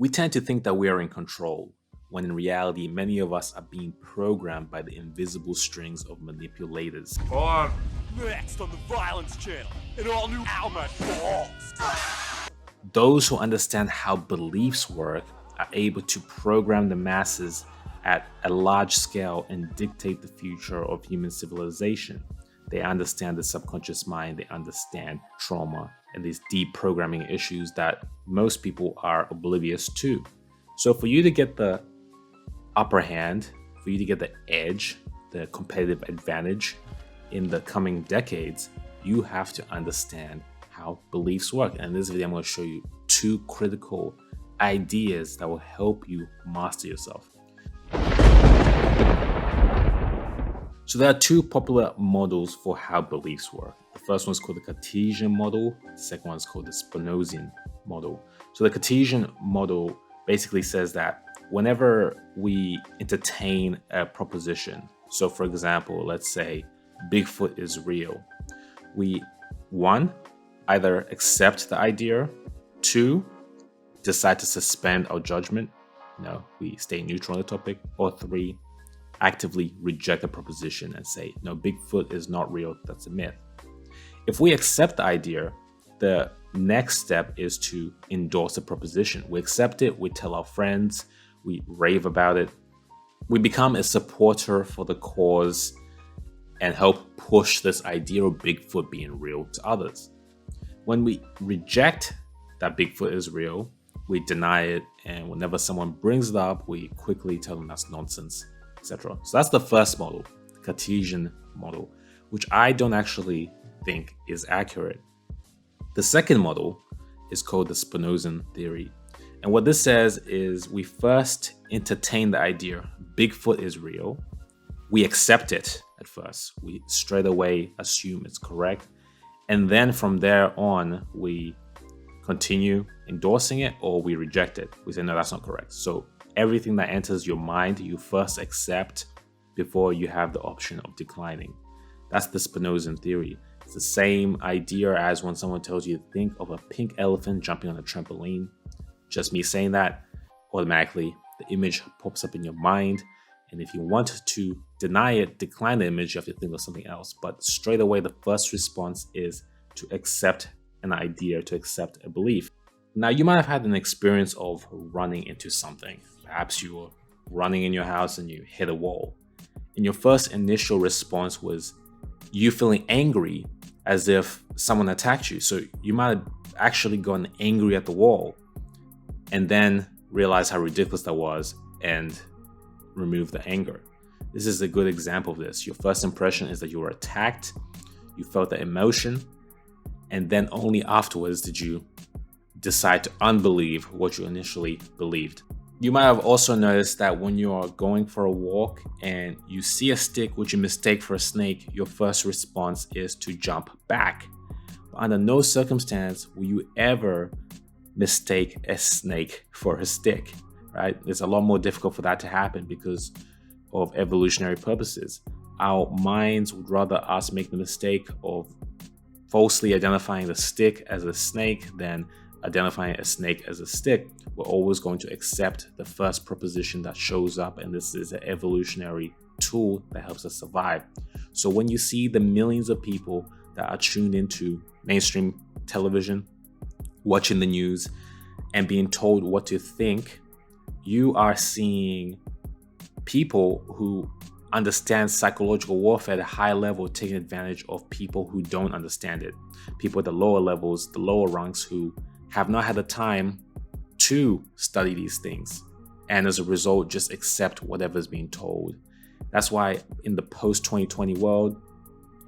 We tend to think that we are in control, when in reality, many of us are being programmed by the invisible strings of manipulators. Or next on the Violence Channel, an all-new Alma Balls. Those who understand how beliefs work are able to program the masses at a large scale and dictate the future of human civilization. They understand the subconscious mind, they understand trauma and these deep programming issues that most people are oblivious to. So, for you to get the upper hand, for you to get the edge, the competitive advantage in the coming decades, you have to understand how beliefs work. And in this video, I'm going to show you two critical ideas that will help you master yourself. So there are two popular models for how beliefs work. The first one is called the Cartesian model. The second one is called the Spinozian model. So the Cartesian model basically says that whenever we entertain a proposition, so for example, let's say Bigfoot is real, we, one, either accept the idea, two, decide to suspend our judgment, we stay neutral on the topic, or three, actively reject the proposition and say, no, Bigfoot is not real, that's a myth. If we accept the idea, the next step is to endorse the proposition. We accept it, we tell our friends, we rave about it, we become a supporter for the cause and help push this idea of Bigfoot being real to others. When we reject that Bigfoot is real, we deny it, and whenever someone brings it up, we quickly tell them that's nonsense, etc. So that's the first model, the Cartesian model, which I don't actually think is accurate. The second model is called the Spinozian theory. And what this says is we first entertain the idea Bigfoot is real. We accept it at first. We straight away assume it's correct. And then from there on, we continue endorsing it or we reject it. We say, no, that's not correct. So everything that enters your mind, you first accept before you have the option of declining. That's the Spinozian theory. It's the same idea as when someone tells you to think of a pink elephant jumping on a trampoline. Just me saying that, automatically the image pops up in your mind. And if you want to deny it, decline the image, you have to think of something else. But straight away, the first response is to accept an idea, to accept a belief. Now, you might have had an experience of running into something. Perhaps you were running in your house and you hit a wall. And your first initial response was you feeling angry as if someone attacked you. So you might have actually gone angry at the wall and then realize how ridiculous that was and remove the anger. This is a good example of this. Your first impression is that you were attacked, you felt the emotion, and then only afterwards did you decide to unbelieve what you initially believed. You might have also noticed that when you are going for a walk and you see a stick which you mistake for a snake, your first response is to jump back. But under no circumstance will you ever mistake a snake for a stick, right? It's a lot more difficult for that to happen because of evolutionary purposes. Our minds would rather us make the mistake of falsely identifying the stick as a snake than identifying a snake as a stick. We're always going to accept the first proposition that shows up, and this is an evolutionary tool that helps us survive. So when you see the millions of people that are tuned into mainstream television, watching the news, and being told what to think, you are seeing people who understand psychological warfare at a high level taking advantage of people who don't understand it. People at the lower levels, the lower ranks, who have not had the time to study these things, and as a result just accept whatever is being told. That's why in the post-2020 world,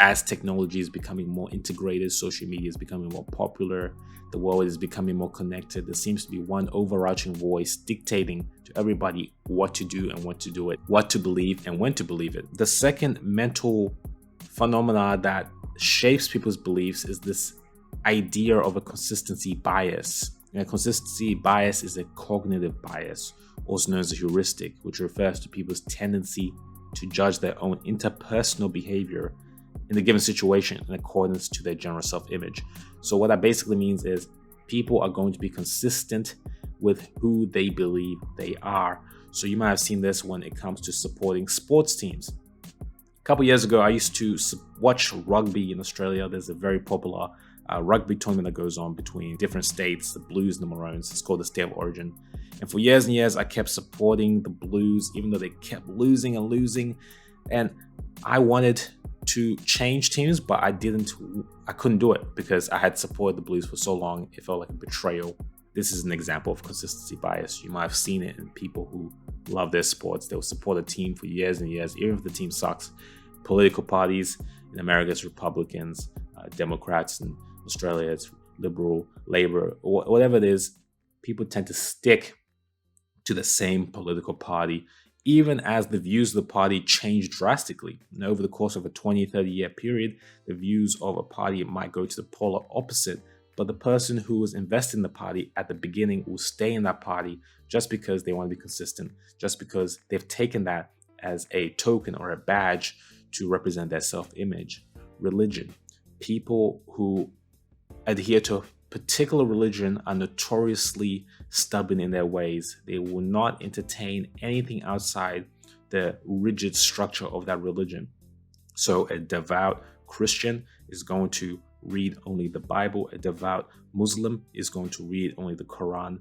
as technology is becoming more integrated, social media is becoming more popular, the world is becoming more connected, there seems to be one overarching voice dictating to everybody what to do and when to do it, what to believe and when to believe it. The second mental phenomena that shapes people's beliefs is this idea of a consistency bias. And a consistency bias is a cognitive bias, also known as a heuristic, which refers to people's tendency to judge their own interpersonal behavior in a given situation in accordance to their general self-image. So what that basically means is people are going to be consistent with who they believe they are. So you might have seen this when it comes to supporting sports teams. A couple years ago, I used to watch rugby in Australia. There's a very popular rugby tournament that goes on between different states, the Blues and the Maroons. It's called the State of Origin. And for years and years, I kept supporting the Blues, even though they kept losing and losing. And I wanted to change teams, but I couldn't do it because I had supported the Blues for so long. It felt like a betrayal. This is an example of consistency bias. You might have seen it in people who love their sports. They'll support a team for years and years, even if the team sucks. Political parties in America, it's Republicans, Democrats in Australia, it's Liberal, Labor, whatever it is. People tend to stick to the same political party, even as the views of the party change drastically. And over the course of a 20, 30-year period, the views of a party might go to the polar opposite. But the person who was invested in the party at the beginning will stay in that party just because they want to be consistent, just because they've taken that as a token or a badge to represent their self-image. Religion. People who adhere to a particular religion are notoriously stubborn in their ways. They will not entertain anything outside the rigid structure of that religion. So a devout Christian is going to read only the Bible. A devout Muslim is going to read only the Quran.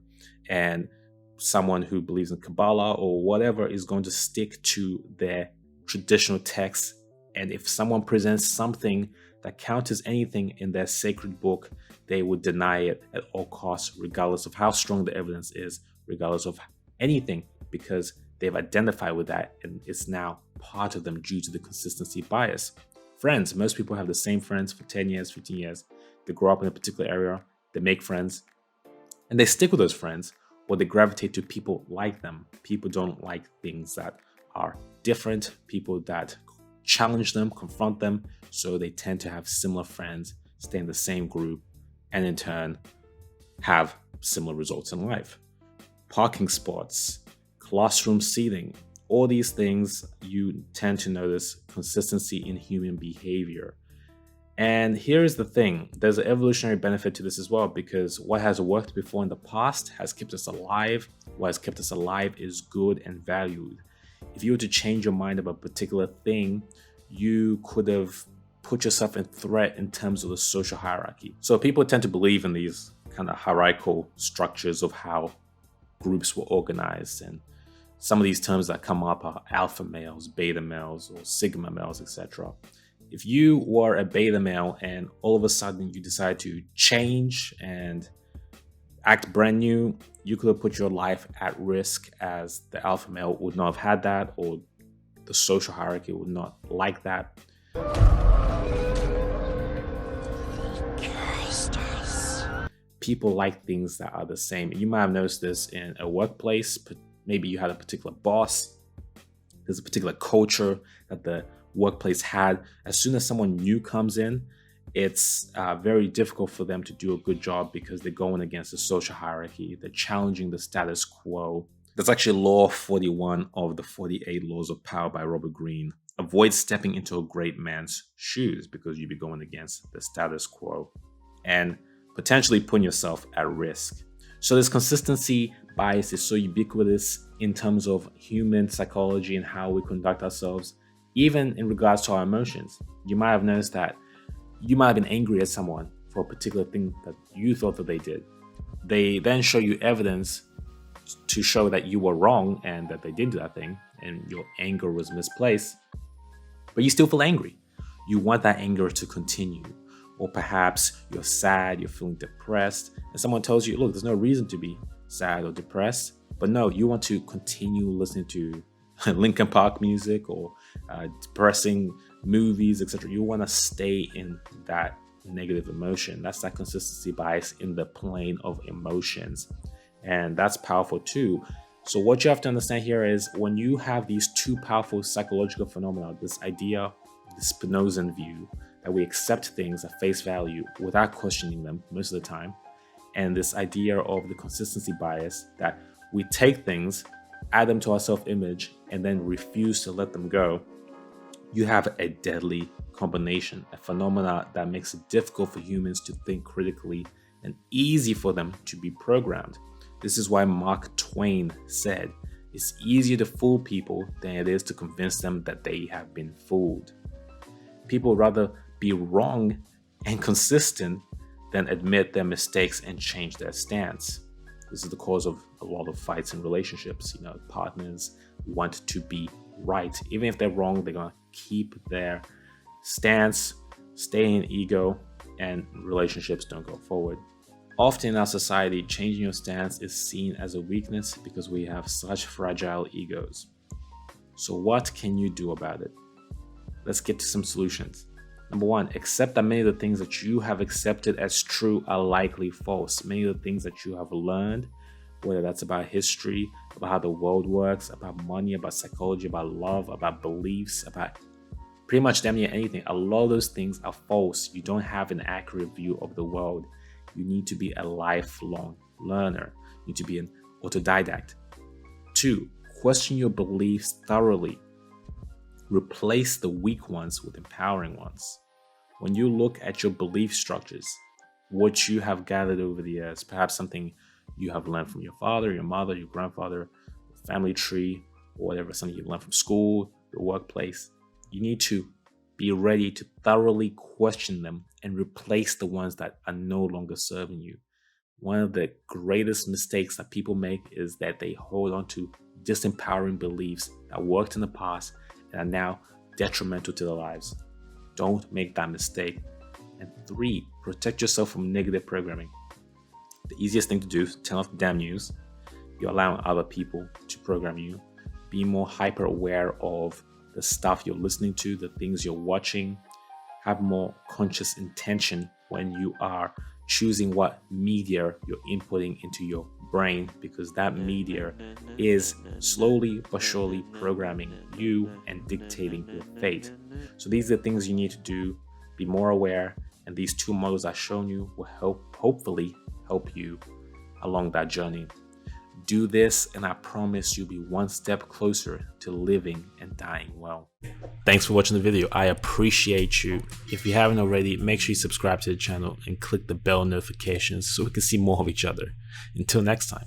And someone who believes in Kabbalah or whatever is going to stick to their traditional texts. And if someone presents something that counters anything in their sacred book, they would deny it at all costs, regardless of how strong the evidence is, regardless of anything, because they've identified with that and it's now part of them due to the consistency bias. Friends. Most people have the same friends for 10 years, 15 years. They grow up in a particular area, they make friends, and they stick with those friends, or they gravitate to people like them. People don't like things that are different, people that challenge them, confront them, so they tend to have similar friends, stay in the same group, and in turn have similar results in life. Parking spots, classroom seating, all these things, you tend to notice consistency in human behavior. And here's the thing, there's an evolutionary benefit to this as well, because what has worked before in the past has kept us alive. What has kept us alive is good and valued. If you were to change your mind about a particular thing, you could have put yourself in threat in terms of the social hierarchy. So people tend to believe in these kind of hierarchical structures of how groups were organized. And some of these terms that come up are alpha males, beta males, or sigma males, etc. If you were a beta male and all of a sudden you decide to change and act brand new, you could have put your life at risk, as the alpha male would not have had that, or the social hierarchy would not like that. People like things that are the same. You might have noticed this in a workplace. Maybe you had a particular boss. There's a particular culture that the workplace had. As soon as someone new comes in, it's very difficult for them to do a good job because they're going against the social hierarchy. They're challenging the status quo. That's actually Law 41 of the 48 Laws of Power by Robert Greene. Avoid stepping into a great man's shoes because you'll be going against the status quo and potentially putting yourself at risk. So this consistency bias is so ubiquitous in terms of human psychology and how we conduct ourselves, even in regards to our emotions. You might have noticed that you might have been angry at someone for a particular thing that you thought that they did. They then show you evidence to show that you were wrong and that they did do that thing and your anger was misplaced, but you still feel angry. You want that anger to continue. Or perhaps you're sad, you're feeling depressed, and someone tells you, look, there's no reason to be sad or depressed. But no, you want to continue listening to Linkin Park music or depressing movies, etc. You want to stay in that negative emotion. That's that consistency bias in the plane of emotions. And that's powerful too. So what you have to understand here is when you have these two powerful psychological phenomena, this idea, the Spinozan view, that we accept things at face value without questioning them most of the time, and this idea of the consistency bias, that we take things, add them to our self-image, and then refuse to let them go, you have a deadly combination, a phenomena that makes it difficult for humans to think critically and easy for them to be programmed. This is why Mark Twain said, "It's easier to fool people than it is to convince them that they have been fooled." People rather be wrong and consistent than admit their mistakes and change their stance. This is the cause of a lot of fights in relationships. Partners want to be right. Even if they're wrong, they're going to keep their stance, stay in ego, and relationships don't go forward. Often in our society, changing your stance is seen as a weakness because we have such fragile egos. So what can you do about it? Let's get to some solutions. Number one, accept that many of the things that you have accepted as true are likely false. Many of the things that you have learned, whether that's about history, about how the world works, about money, about psychology, about love, about beliefs, about pretty much damn near anything, a lot of those things are false. You don't have an accurate view of the world. You need to be a lifelong learner. You need to be an autodidact. 2, question your beliefs thoroughly. Replace the weak ones with empowering ones. When you look at your belief structures, what you have gathered over the years, perhaps something you have learned from your father, your mother, your grandfather, family tree, or whatever, something you've learned from school, your workplace, you need to be ready to thoroughly question them and replace the ones that are no longer serving you. One of the greatest mistakes that people make is that they hold on to disempowering beliefs that worked in the past and are now detrimental to their lives. Don't make that mistake. And 3, protect yourself from negative programming. The easiest thing to do is turn off the damn news. You're allowing other people to program you. Be more hyper aware of the stuff you're listening to, the things you're watching. Have more conscious intention when you are choosing what media you're inputting into your brain, because that media is slowly but surely programming you and dictating your fate. So these are the things you need to do. Be more aware, and these 2 models I've shown you will hopefully help you along that journey. Do this, and I promise you'll be one step closer to living and dying well. Thanks for watching the video. I appreciate you. If you haven't already, make sure you subscribe to the channel and click the bell notifications so we can see more of each other. Until next time.